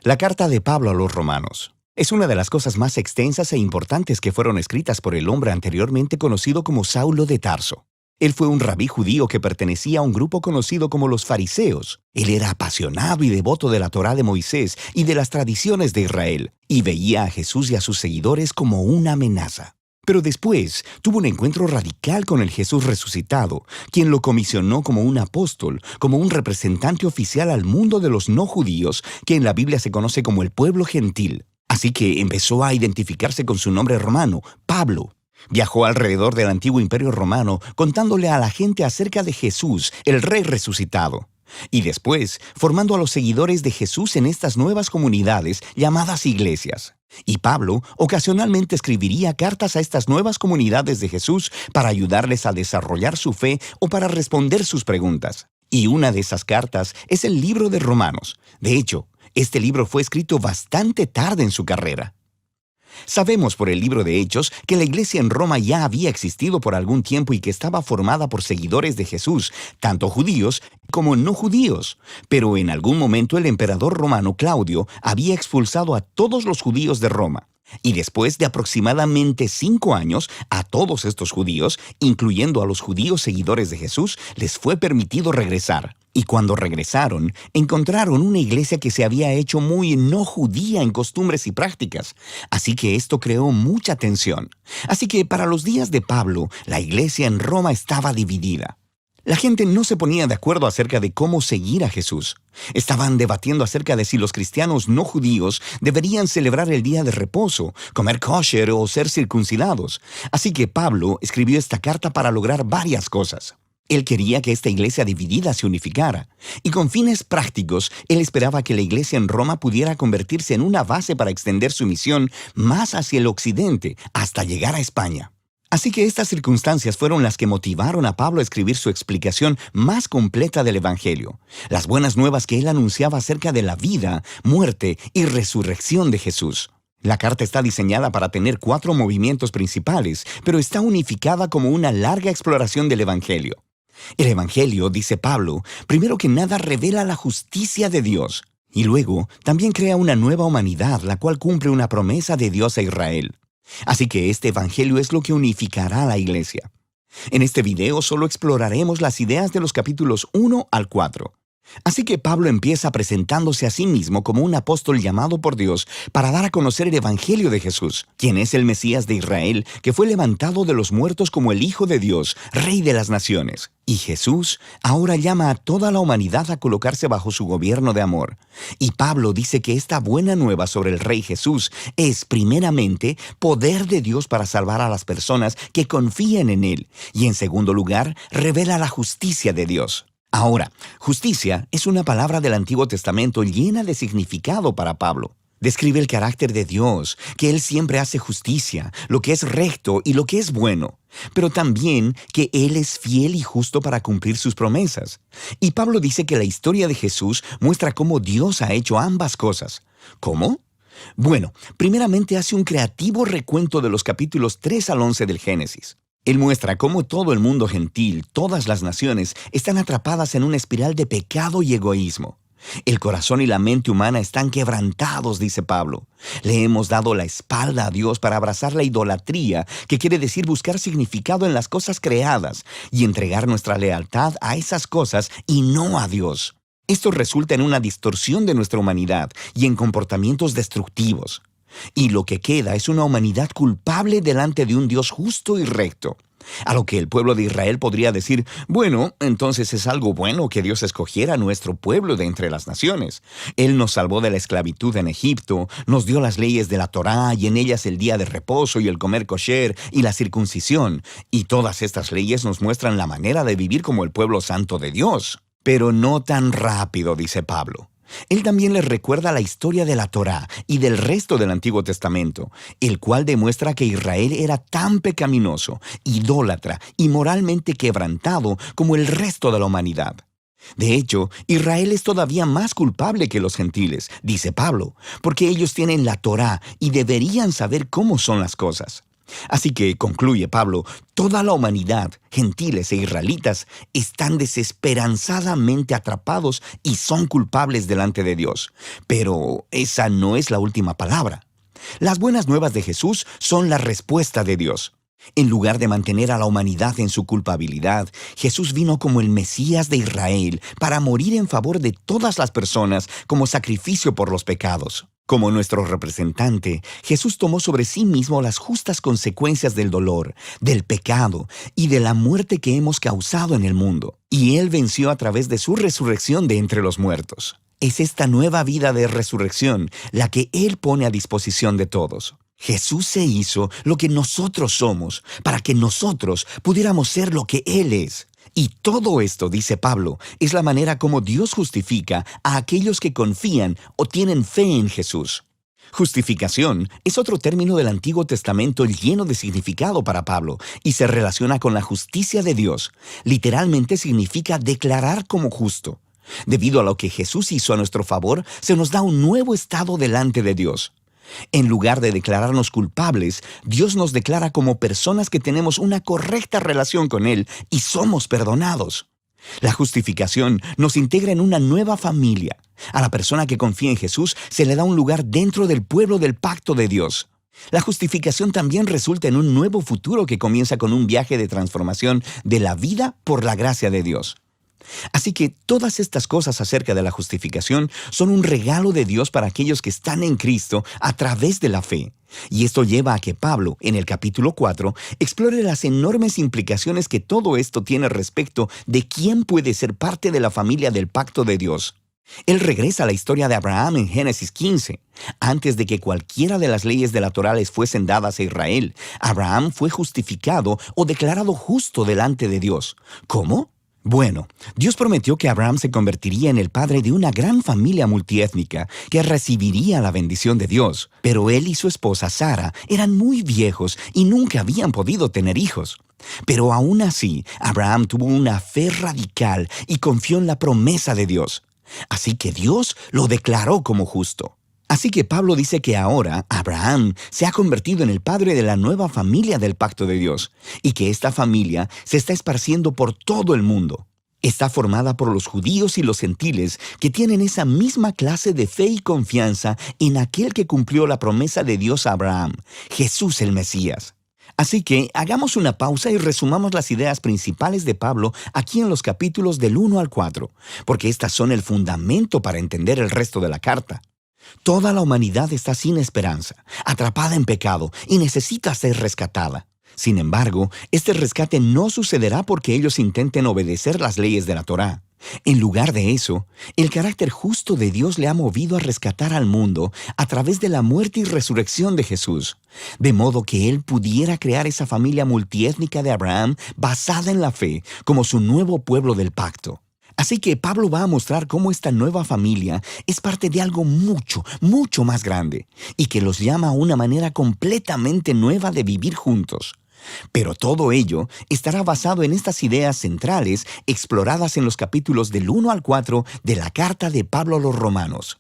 La carta de Pablo a los Romanos es una de las cosas más extensas e importantes que fueron escritas por el hombre anteriormente conocido como Saulo de Tarso. Él fue un rabí judío que pertenecía a un grupo conocido como los fariseos. Él era apasionado y devoto de la Torá de Moisés y de las tradiciones de Israel, y veía a Jesús y a sus seguidores como una amenaza. Pero después tuvo un encuentro radical con el Jesús resucitado, quien lo comisionó como un apóstol, como un representante oficial al mundo de los no judíos, que en la Biblia se conoce como el pueblo gentil. Así que empezó a identificarse con su nombre romano, Pablo. Viajó alrededor del antiguo imperio romano contándole a la gente acerca de Jesús, el Rey resucitado. Y después, formando a los seguidores de Jesús en estas nuevas comunidades llamadas iglesias. Y Pablo ocasionalmente escribiría cartas a estas nuevas comunidades de Jesús para ayudarles a desarrollar su fe o para responder sus preguntas. Y una de esas cartas es el libro de Romanos. De hecho, este libro fue escrito bastante tarde en su carrera. Sabemos por el libro de Hechos que la iglesia en Roma ya había existido por algún tiempo y que estaba formada por seguidores de Jesús, tanto judíos como no judíos. Pero en algún momento el emperador romano Claudio había expulsado a todos los judíos de Roma. Y después de aproximadamente 5 años, a todos estos judíos, incluyendo a los judíos seguidores de Jesús, les fue permitido regresar. Y cuando regresaron, encontraron una iglesia que se había hecho muy no judía en costumbres y prácticas. Así que esto creó mucha tensión. Así que para los días de Pablo, la iglesia en Roma estaba dividida. La gente no se ponía de acuerdo acerca de cómo seguir a Jesús. Estaban debatiendo acerca de si los cristianos no judíos deberían celebrar el día de reposo, comer kosher o ser circuncidados. Así que Pablo escribió esta carta para lograr varias cosas. Él quería que esta iglesia dividida se unificara, y con fines prácticos, él esperaba que la iglesia en Roma pudiera convertirse en una base para extender su misión más hacia el occidente, hasta llegar a España. Así que estas circunstancias fueron las que motivaron a Pablo a escribir su explicación más completa del Evangelio, las buenas nuevas que él anunciaba acerca de la vida, muerte y resurrección de Jesús. La carta está diseñada para tener 4 movimientos principales, pero está unificada como una larga exploración del Evangelio. El Evangelio, dice Pablo, primero que nada revela la justicia de Dios, y luego también crea una nueva humanidad, la cual cumple una promesa de Dios a Israel. Así que este Evangelio es lo que unificará a la iglesia. En este video solo exploraremos las ideas de los capítulos 1 al 4. Así que Pablo empieza presentándose a sí mismo como un apóstol llamado por Dios para dar a conocer el Evangelio de Jesús, quien es el Mesías de Israel, que fue levantado de los muertos como el Hijo de Dios, Rey de las Naciones. Y Jesús ahora llama a toda la humanidad a colocarse bajo su gobierno de amor. Y Pablo dice que esta buena nueva sobre el Rey Jesús es, primeramente, poder de Dios para salvar a las personas que confían en Él. Y en segundo lugar, revela la justicia de Dios. Ahora, justicia es una palabra del Antiguo Testamento llena de significado para Pablo. Describe el carácter de Dios, que Él siempre hace justicia, lo que es recto y lo que es bueno, pero también que Él es fiel y justo para cumplir sus promesas. Y Pablo dice que la historia de Jesús muestra cómo Dios ha hecho ambas cosas. ¿Cómo? Bueno, primeramente hace un creativo recuento de los capítulos 3 al 11 del Génesis. Él muestra cómo todo el mundo gentil, todas las naciones, están atrapadas en una espiral de pecado y egoísmo. El corazón y la mente humana están quebrantados, dice Pablo. Le hemos dado la espalda a Dios para abrazar la idolatría, que quiere decir buscar significado en las cosas creadas y entregar nuestra lealtad a esas cosas y no a Dios. Esto resulta en una distorsión de nuestra humanidad y en comportamientos destructivos. Y lo que queda es una humanidad culpable delante de un Dios justo y recto. A lo que el pueblo de Israel podría decir, bueno, entonces es algo bueno que Dios escogiera a nuestro pueblo de entre las naciones. Él nos salvó de la esclavitud en Egipto, nos dio las leyes de la Torá y en ellas el día de reposo y el comer kosher y la circuncisión. Y todas estas leyes nos muestran la manera de vivir como el pueblo santo de Dios. Pero no tan rápido, dice Pablo. Él también les recuerda la historia de la Torá y del resto del Antiguo Testamento, el cual demuestra que Israel era tan pecaminoso, idólatra y moralmente quebrantado como el resto de la humanidad. De hecho, Israel es todavía más culpable que los gentiles, dice Pablo, porque ellos tienen la Torá y deberían saber cómo son las cosas. Así que, concluye Pablo, toda la humanidad, gentiles e israelitas, están desesperanzadamente atrapados y son culpables delante de Dios. Pero esa no es la última palabra. Las buenas nuevas de Jesús son la respuesta de Dios. En lugar de mantener a la humanidad en su culpabilidad, Jesús vino como el Mesías de Israel para morir en favor de todas las personas como sacrificio por los pecados. Como nuestro representante, Jesús tomó sobre sí mismo las justas consecuencias del dolor, del pecado y de la muerte que hemos causado en el mundo. Y Él venció a través de su resurrección de entre los muertos. Es esta nueva vida de resurrección la que Él pone a disposición de todos. Jesús se hizo lo que nosotros somos, para que nosotros pudiéramos ser lo que Él es. Y todo esto, dice Pablo, es la manera como Dios justifica a aquellos que confían o tienen fe en Jesús. Justificación es otro término del Antiguo Testamento lleno de significado para Pablo y se relaciona con la justicia de Dios. Literalmente significa declarar como justo. Debido a lo que Jesús hizo a nuestro favor, se nos da un nuevo estado delante de Dios. En lugar de declararnos culpables, Dios nos declara como personas que tenemos una correcta relación con Él y somos perdonados. La justificación nos integra en una nueva familia. A la persona que confía en Jesús se le da un lugar dentro del pueblo del pacto de Dios. La justificación también resulta en un nuevo futuro que comienza con un viaje de transformación de la vida por la gracia de Dios. Así que todas estas cosas acerca de la justificación son un regalo de Dios para aquellos que están en Cristo a través de la fe. Y esto lleva a que Pablo, en el capítulo 4, explore las enormes implicaciones que todo esto tiene respecto de quién puede ser parte de la familia del pacto de Dios. Él regresa a la historia de Abraham en Génesis 15. Antes de que cualquiera de las leyes de la Torá les fuesen dadas a Israel, Abraham fue justificado o declarado justo delante de Dios. ¿Cómo? Bueno, Dios prometió que Abraham se convertiría en el padre de una gran familia multiétnica que recibiría la bendición de Dios, pero él y su esposa Sara eran muy viejos y nunca habían podido tener hijos. Pero aún así, Abraham tuvo una fe radical y confió en la promesa de Dios. Así que Dios lo declaró como justo. Así que Pablo dice que ahora Abraham se ha convertido en el padre de la nueva familia del pacto de Dios y que esta familia se está esparciendo por todo el mundo. Está formada por los judíos y los gentiles que tienen esa misma clase de fe y confianza en aquel que cumplió la promesa de Dios a Abraham, Jesús el Mesías. Así que hagamos una pausa y resumamos las ideas principales de Pablo aquí en los capítulos del 1 al 4, porque estas son el fundamento para entender el resto de la carta. Toda la humanidad está sin esperanza, atrapada en pecado y necesita ser rescatada. Sin embargo, este rescate no sucederá porque ellos intenten obedecer las leyes de la Torá. En lugar de eso, el carácter justo de Dios le ha movido a rescatar al mundo a través de la muerte y resurrección de Jesús, de modo que Él pudiera crear esa familia multiétnica de Abraham basada en la fe como su nuevo pueblo del pacto. Así que Pablo va a mostrar cómo esta nueva familia es parte de algo mucho, mucho más grande y que los llama a una manera completamente nueva de vivir juntos. Pero todo ello estará basado en estas ideas centrales exploradas en los capítulos del 1 al 4 de la carta de Pablo a los Romanos.